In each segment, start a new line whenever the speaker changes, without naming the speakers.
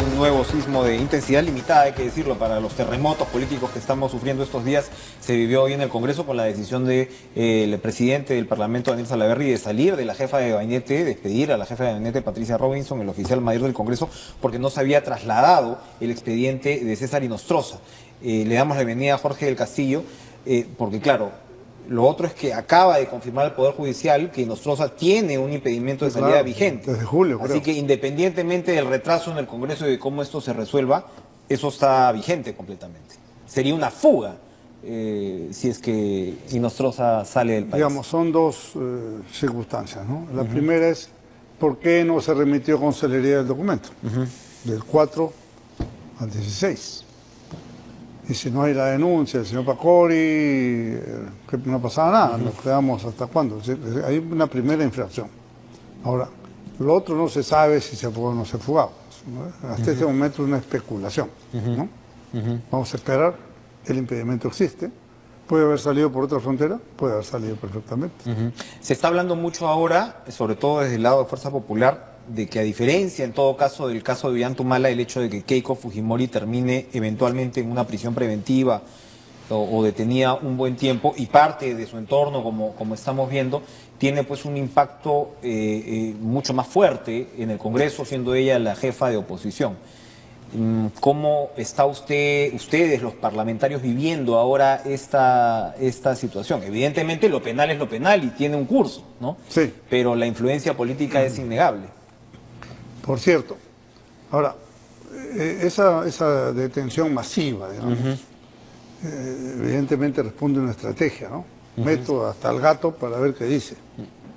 un nuevo sismo de intensidad limitada, hay que decirlo, para los terremotos políticos que estamos sufriendo estos días. Se vivió hoy en el Congreso con la decisión del presidente del Parlamento, Daniel Salaverry, de salir de la jefa de gabinete, despedir a la jefa de gabinete, Patricia Robinson, el oficial mayor del Congreso, porque no se había trasladado el expediente de César Inostroza. Le damos la bienvenida a Jorge del Castillo, porque claro, lo otro es que acaba de confirmar el Poder Judicial que Inostroza tiene un impedimento de salida vigente.
Desde julio, creo.
Así que independientemente del retraso en el Congreso y de cómo esto se resuelva, eso está vigente completamente. Sería una fuga si es que Inostroza sale del país.
Digamos, son dos circunstancias, ¿no? La primera es por qué no se remitió con celeridad el documento, del 4 al 16. Y si no hay la denuncia del señor Pacori, que no pasaba nada, nos quedamos hasta cuándo. Hay una primera infracción. Ahora, lo otro no se sabe si se fugó o no se fugó. Hasta este momento es una especulación, ¿no? Vamos a esperar, el impedimento existe. ¿Puede haber salido por otra frontera? Puede haber salido perfectamente.
Se está hablando mucho ahora, sobre todo desde el lado de Fuerza Popular, de que a diferencia en todo caso del caso de Ollanta-Humala, el hecho de que Keiko Fujimori termine eventualmente en una prisión preventiva o detenida un buen tiempo y parte de su entorno, como estamos viendo, tiene pues un impacto mucho más fuerte en el Congreso, siendo ella la jefa de oposición. ¿Cómo está ustedes, los parlamentarios, viviendo ahora esta situación? Evidentemente lo penal es lo penal y tiene un curso, ¿no?
Sí.
Pero la influencia política es innegable.
Por cierto, ahora, esa detención masiva, digamos, evidentemente responde a una estrategia, ¿no? Meto hasta el gato para ver qué dice.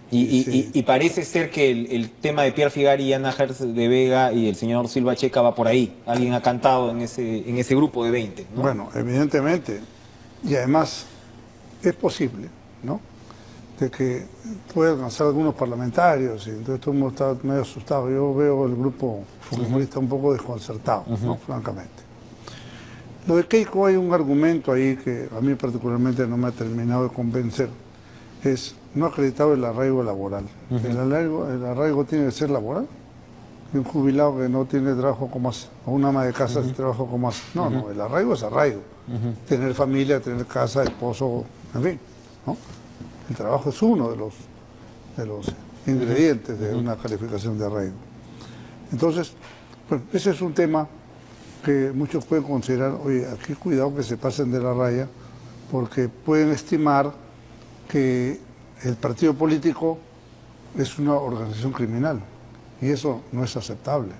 Y parece ser que el tema de Pierre Figari, Ana Gers de Vega y el señor Silva Checa va por ahí. Alguien ha cantado en ese grupo de 20, ¿no?
Bueno, evidentemente. Y además, es posible, ¿no?, de que pueda alcanzar algunos parlamentarios, y entonces todo el mundo está medio asustado. Yo veo el grupo fujimorista un poco desconcertado, ¿no?, francamente. Lo de Keiko, hay un argumento ahí que a mí particularmente no me ha terminado de convencer, es no acreditado el arraigo laboral. El arraigo tiene que ser laboral. Y un jubilado que no tiene trabajo, como hace, o una ama de casa sin trabajo, como hace. No, no, el arraigo es arraigo. Tener familia, tener casa, esposo, en fin, ¿no? El trabajo es uno de los ingredientes de una calificación de arraigo. Entonces, bueno, ese es un tema que muchos pueden considerar, oye, aquí cuidado que se pasen de la raya, porque pueden estimar que el partido político es una organización criminal, y eso no es aceptable.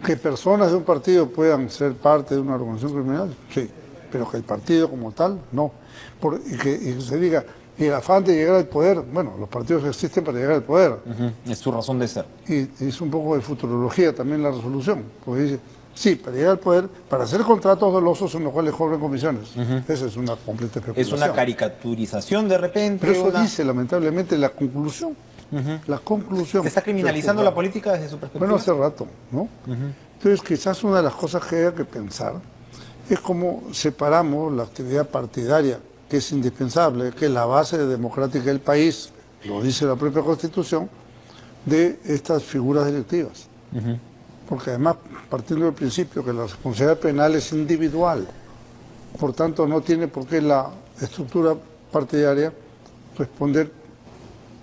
Que personas de un partido puedan ser parte de una organización criminal, sí, pero que el partido como tal, no. Y que se diga, y el afán de llegar al poder, bueno, los partidos existen para llegar al poder.
Es su razón de ser.
Y es un poco de futurología también la resolución, porque dice, sí, para llegar al poder, para hacer contratos dolosos en los cuales cobran comisiones. Esa es una completa especulación.
Es una caricaturización de repente.
Pero eso dice, lamentablemente, la conclusión. La conclusión.
¿Se está criminalizando la política desde su perspectiva?
Bueno, hace rato, ¿no? Entonces, quizás una de las cosas que haya que pensar es cómo separamos la actividad partidaria, que es indispensable, que es la base democrática del país, lo dice la propia Constitución, de estas figuras directivas. Porque además, partiendo del principio que la responsabilidad penal es individual, por tanto no tiene por qué la estructura partidaria responder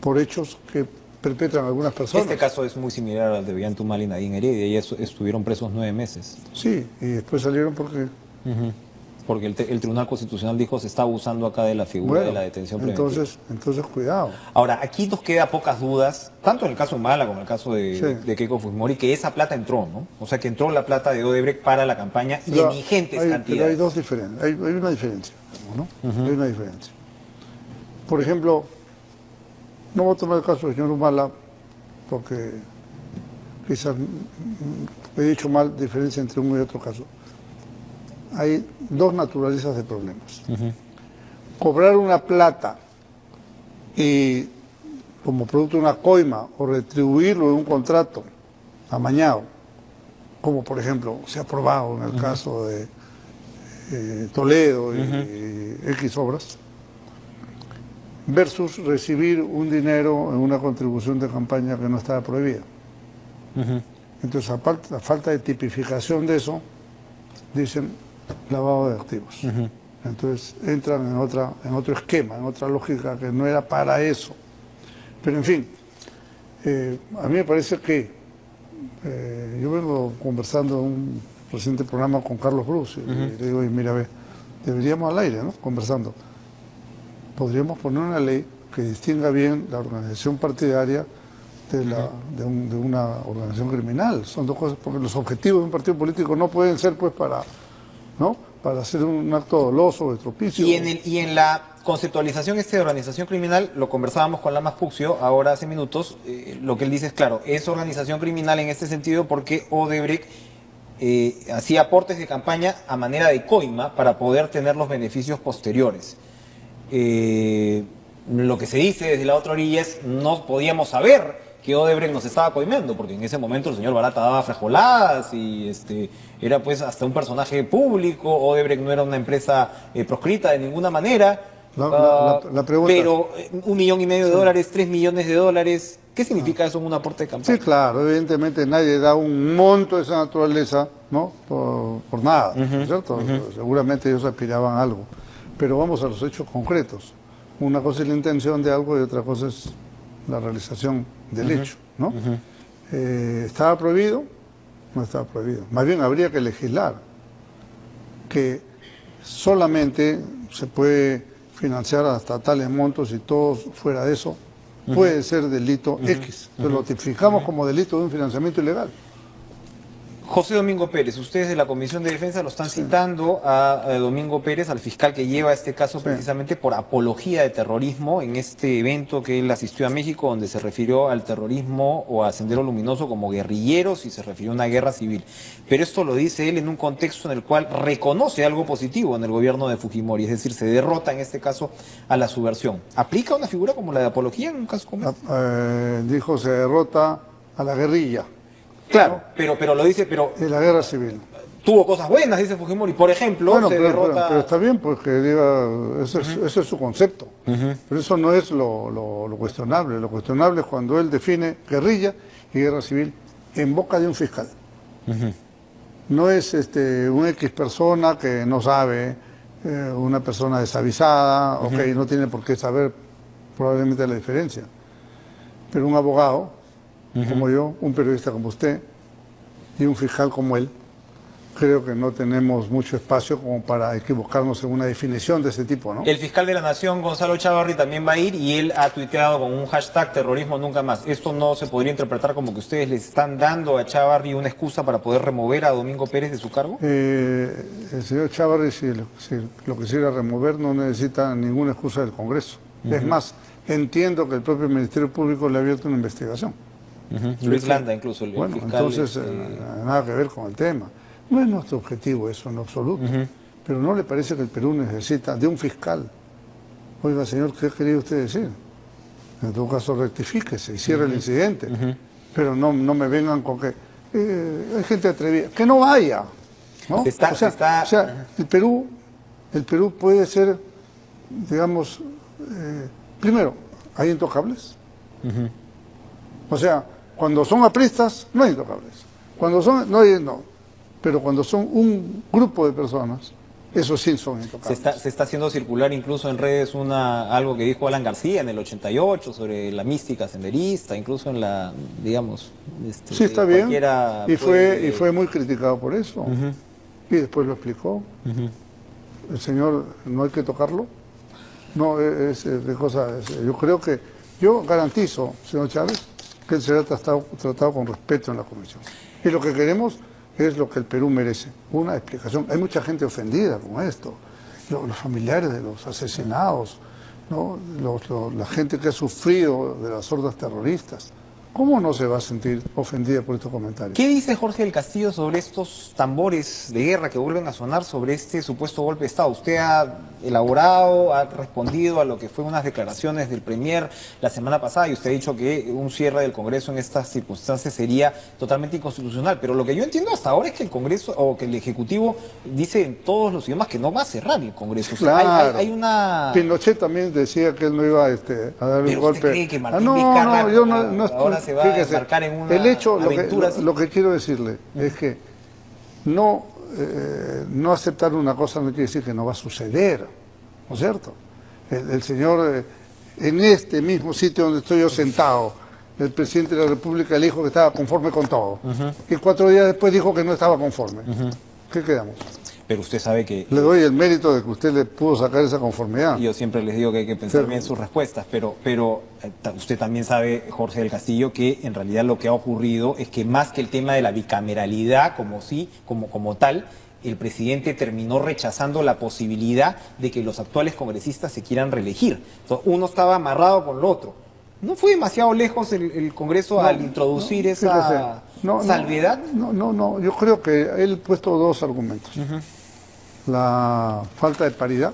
por hechos que perpetran algunas personas.
Este caso es muy similar al de Ollanta-Humala y Nadine Heredia, y estuvieron presos 9 meses.
Sí, y después salieron porque...
Porque el Tribunal Constitucional dijo se está abusando acá de la figura de la detención preventiva.
Entonces cuidado.
Ahora, aquí nos queda pocas dudas, tanto en el caso de Humala como en el caso de Keiko Fujimori, que esa plata entró, ¿no? O sea, que entró la plata de Odebrecht para la campaña y en ingentes cantidades.
Pero hay dos diferencias, hay una diferencia, ¿no? Hay una diferencia. Por ejemplo, no voy a tomar el caso del señor Humala, porque quizás he dicho mal diferencia entre uno y otro caso. Hay dos naturalezas de problemas. Cobrar una plata y como producto de una coima o retribuirlo en un contrato amañado, como por ejemplo se ha probado en el caso de Toledo y X obras, versus recibir un dinero en una contribución de campaña que no estaba prohibida. Entonces, a falta de tipificación de eso, dicen lavado de activos. Entonces, entran en otro esquema, en otra lógica que no era para eso. Pero, en fin, a mí me parece que yo vengo conversando en un reciente programa con Carlos Bruce y le digo, mira, ve, deberíamos al aire, ¿no? Conversando. Podríamos poner una ley que distinga bien la organización partidaria de una organización criminal. Son dos cosas, porque los objetivos de un partido político no pueden ser pues para hacer un acto doloso o de estropicio.
Y en la conceptualización de organización criminal, lo conversábamos con Lamas Puccio ahora hace minutos, lo que él dice es claro, es organización criminal en este sentido porque Odebrecht hacía aportes de campaña a manera de coima para poder tener los beneficios posteriores. Lo que se dice desde la otra orilla es no podíamos saber que Odebrecht nos estaba coimeando, porque en ese momento el señor Barata daba frejoladas y era pues hasta un personaje público. Odebrecht no era una empresa proscrita de ninguna manera.
La pregunta,
pero $1,5 millones de dólares, $3 millones de dólares, ¿qué significa eso en un aporte de campaña?
Sí, claro, evidentemente nadie da un monto de esa naturaleza, ¿no? Por nada, ¿cierto? Seguramente ellos aspiraban a algo. Pero vamos a los hechos concretos. Una cosa es la intención de algo y otra cosa es la realización del hecho, ¿no? ¿Estaba prohibido? No estaba prohibido. Más bien habría que legislar que solamente se puede financiar hasta tales montos y todo fuera de eso puede ser delito X. Entonces lo tipificamos como delito de un financiamiento ilegal.
José Domingo Pérez, ustedes de la Comisión de Defensa lo están citando a Domingo Pérez, al fiscal que lleva este caso precisamente por apología de terrorismo en este evento que él asistió a México, donde se refirió al terrorismo o a Sendero Luminoso como guerrilleros y se refirió a una guerra civil. Pero esto lo dice él en un contexto en el cual reconoce algo positivo en el gobierno de Fujimori, es decir, se derrota en este caso a la subversión. ¿Aplica una figura como la de apología en un caso como este?
Dijo se derrota a la guerrilla.
Claro, pero lo dice, pero...
De la guerra civil.
Tuvo cosas buenas, dice Fujimori. Por ejemplo,
bueno,
se derrota...
pero está bien, pues que diga, ese es su concepto. Pero eso no es lo cuestionable. Lo cuestionable es cuando él define guerrilla y guerra civil en boca de un fiscal. No es un X persona que no sabe, una persona desavisada, no tiene por qué saber probablemente la diferencia. Pero un abogado como yo, un periodista como usted y un fiscal como él, creo que no tenemos mucho espacio como para equivocarnos en una definición de ese tipo, ¿no?
El fiscal de la Nación, Gonzalo Chávarri, también va a ir y él ha tuiteado con un hashtag terrorismo nunca más. ¿Esto no se podría interpretar como que ustedes le están dando a Chávarri una excusa para poder remover a Domingo Pérez de su cargo?
El señor Chávarri, si lo quisiera remover, no necesita ninguna excusa del Congreso. Es más, entiendo que el propio Ministerio Público le ha abierto una investigación.
Luis Landa incluso, el fiscal.
Entonces, nada que ver con el tema. No es nuestro objetivo eso en absoluto. Pero ¿no le parece que el Perú necesita de un fiscal? Oiga, señor, ¿qué quería usted decir? En todo caso, rectifíquese y cierre el incidente. Pero no me vengan con que hay gente atrevida. Que no vaya, ¿no? O sea, el Perú puede ser, digamos, primero, hay intocables. O sea, cuando son apristas, no hay intocables. Cuando son, no. Pero cuando son un grupo de personas, esos sí son intocables.
Se está haciendo circular incluso en redes algo que dijo Alan García en el 88 sobre la mística senderista, incluso en la, digamos...
sí, está bien. Y fue muy criticado por eso. Y después lo explicó. El señor, no hay que tocarlo. No, yo creo que, yo garantizo, señor Chávez, que él será tratado con respeto en la comisión. Y lo que queremos es lo que el Perú merece, una explicación. Hay mucha gente ofendida con esto, los familiares de los asesinados, ¿no? La gente que ha sufrido de las hordas terroristas. ¿Cómo no se va a sentir ofendida por estos comentarios?
¿Qué dice Jorge del Castillo sobre estos tambores de guerra que vuelven a sonar sobre este supuesto golpe de Estado? Usted ha elaborado, ha respondido a lo que fue unas declaraciones del Premier la semana pasada y usted ha dicho que un cierre del Congreso en estas circunstancias sería totalmente inconstitucional. Pero lo que yo entiendo hasta ahora es que el Congreso o que el Ejecutivo dice en todos los idiomas que no va a cerrar el Congreso. O sea,
claro.
hay una...
Pinochet también decía que él no iba a dar un golpe.
¿Cree que Martín
no,
Vizcarra
yo no estoy...
ahora se va a embarcar en una aventura así.
Lo que quiero decirle es que no aceptar una cosa no quiere decir que no va a suceder, ¿no es cierto? El señor, en este mismo sitio donde estoy yo sentado, el presidente de la República le dijo que estaba conforme con todo. Y 4 días después dijo que no estaba conforme. ¿Qué quedamos?
Pero usted sabe que...
Le doy el mérito de que usted le pudo sacar esa conformidad.
Yo siempre les digo que hay que pensar bien sus respuestas, pero usted también sabe, Jorge del Castillo, que en realidad lo que ha ocurrido es que más que el tema de la bicameralidad como tal, el presidente terminó rechazando la posibilidad de que los actuales congresistas se quieran reelegir. Entonces, uno estaba amarrado con lo otro. ¿No fue demasiado lejos el Congreso al introducir esa salvedad?
No, yo creo que él ha puesto 2 argumentos. La falta de paridad,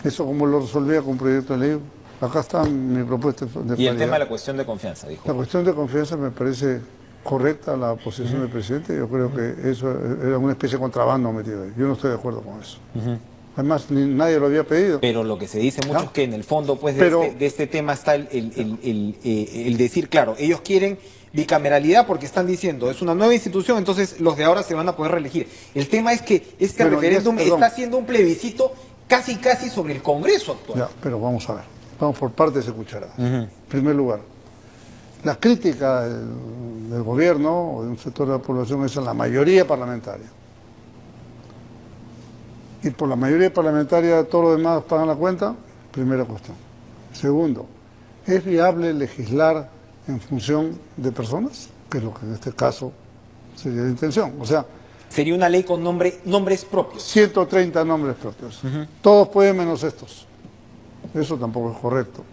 eso como lo resolvía con un proyecto de ley, acá está mi propuesta de paridad.
Y el tema de la cuestión de confianza, dijo.
La cuestión de confianza me parece correcta la posición del presidente, yo creo que eso era una especie de contrabando metido ahí, yo no estoy de acuerdo con eso. Además, nadie lo había pedido.
Pero lo que se dice mucho es que en el fondo pues de este tema está el decir, claro, ellos quieren bicameralidad porque están diciendo, es una nueva institución, entonces los de ahora se van a poder reelegir. El tema es que este referéndum está haciendo un plebiscito casi sobre el Congreso actual.
Ya, pero vamos a ver, vamos por partes de cucharada. En primer lugar, la crítica del gobierno o de un sector de la población es a la mayoría parlamentaria. Y por la mayoría parlamentaria todos los demás pagan la cuenta, primera cuestión. Segundo, ¿es viable legislar en función de personas? Que es lo que en este caso sería la intención. O sea,
sería una ley con nombres propios.
130 nombres propios. Todos pueden menos estos. Eso tampoco es correcto.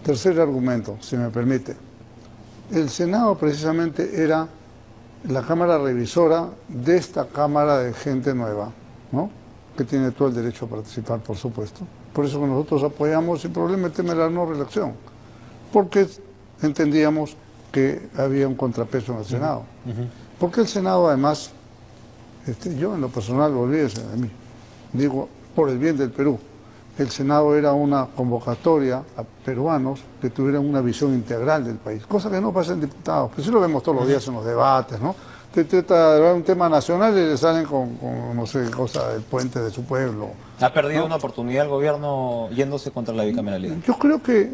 Tercer argumento, si me permite. El Senado precisamente era la Cámara revisora de esta Cámara de gente nueva, ¿no? Que tiene todo el derecho a participar, por supuesto. Por eso que nosotros apoyamos sin problema el tema de la no reelección, porque entendíamos que había un contrapeso en el Senado. Porque el Senado, además, yo en lo personal, olvídese de mí, digo, por el bien del Perú, el Senado era una convocatoria a peruanos que tuvieran una visión integral del país, cosa que no pasa en diputados, pues sí lo vemos todos los días en los debates, ¿no? Te trata de hablar un tema nacional y le salen con no sé, cosa del puente de su pueblo.
¿Ha perdido una oportunidad el gobierno yéndose contra la bicameralidad?
Yo creo que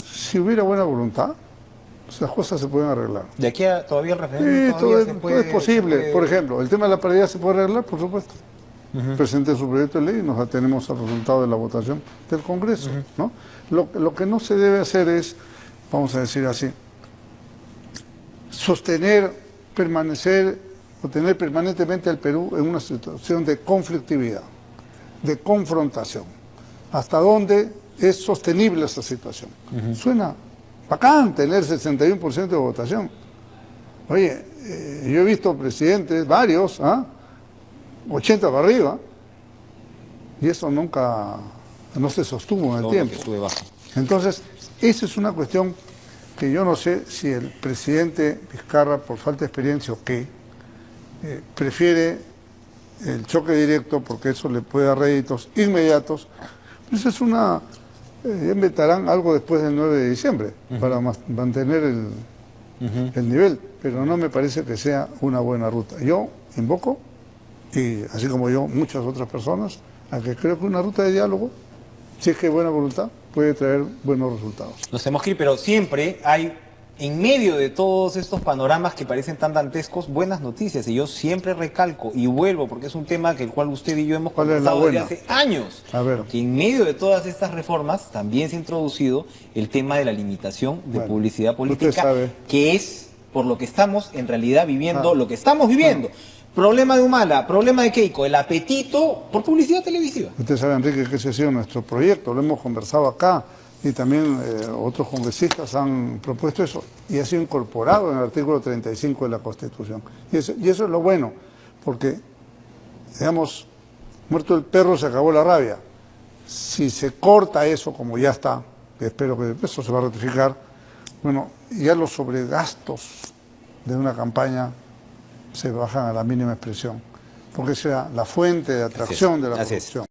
si hubiera buena voluntad, las cosas se pueden arreglar.
¿De aquí a todavía el referéndum?
Sí, todo es posible. Por ejemplo, el tema de la paridad se puede arreglar, por supuesto. Presente su proyecto de ley y nos atenemos al resultado de la votación del Congreso, ¿no? Lo que no se debe hacer es, vamos a decir así, permanecer o tener permanentemente al Perú en una situación de conflictividad, de confrontación. ¿Hasta dónde es sostenible esa situación? Suena bacán tener 61% de votación. Oye, yo he visto presidentes, varios, 80 para arriba, y eso nunca, no se sostuvo en el tiempo. Entonces, esa es una cuestión que yo no sé si el presidente Vizcarra, por falta de experiencia o qué, prefiere el choque directo porque eso le puede dar réditos inmediatos. Esa es una... inventarán algo después del 9 de diciembre para mantener el nivel, pero no me parece que sea una buena ruta. Yo invoco, y así como yo, muchas otras personas, a que creo que una ruta de diálogo, si es que hay buena voluntad, puede traer buenos resultados.
Nos tenemos que ir, pero siempre hay, en medio de todos estos panoramas que parecen tan dantescos, buenas noticias. Y yo siempre recalco y vuelvo, porque es un tema que el cual usted y yo hemos conversado desde hace años.
A ver.
Que en medio de todas estas reformas también se ha introducido el tema de la limitación de publicidad política, que es por lo que estamos en realidad viviendo, lo que estamos viviendo. Problema de Humala, problema de Keiko, el apetito por publicidad televisiva.
Usted sabe, Enrique, que ese ha sido nuestro proyecto, lo hemos conversado acá y también otros congresistas han propuesto eso y ha sido incorporado en el artículo 35 de la Constitución. Y eso es lo bueno, porque, digamos, muerto el perro se acabó la rabia. Si se corta eso, como ya está, que espero que eso se va a ratificar, bueno, ya los sobregastos de una campaña se bajan a la mínima expresión, porque sea la fuente de atracción de la corrupción.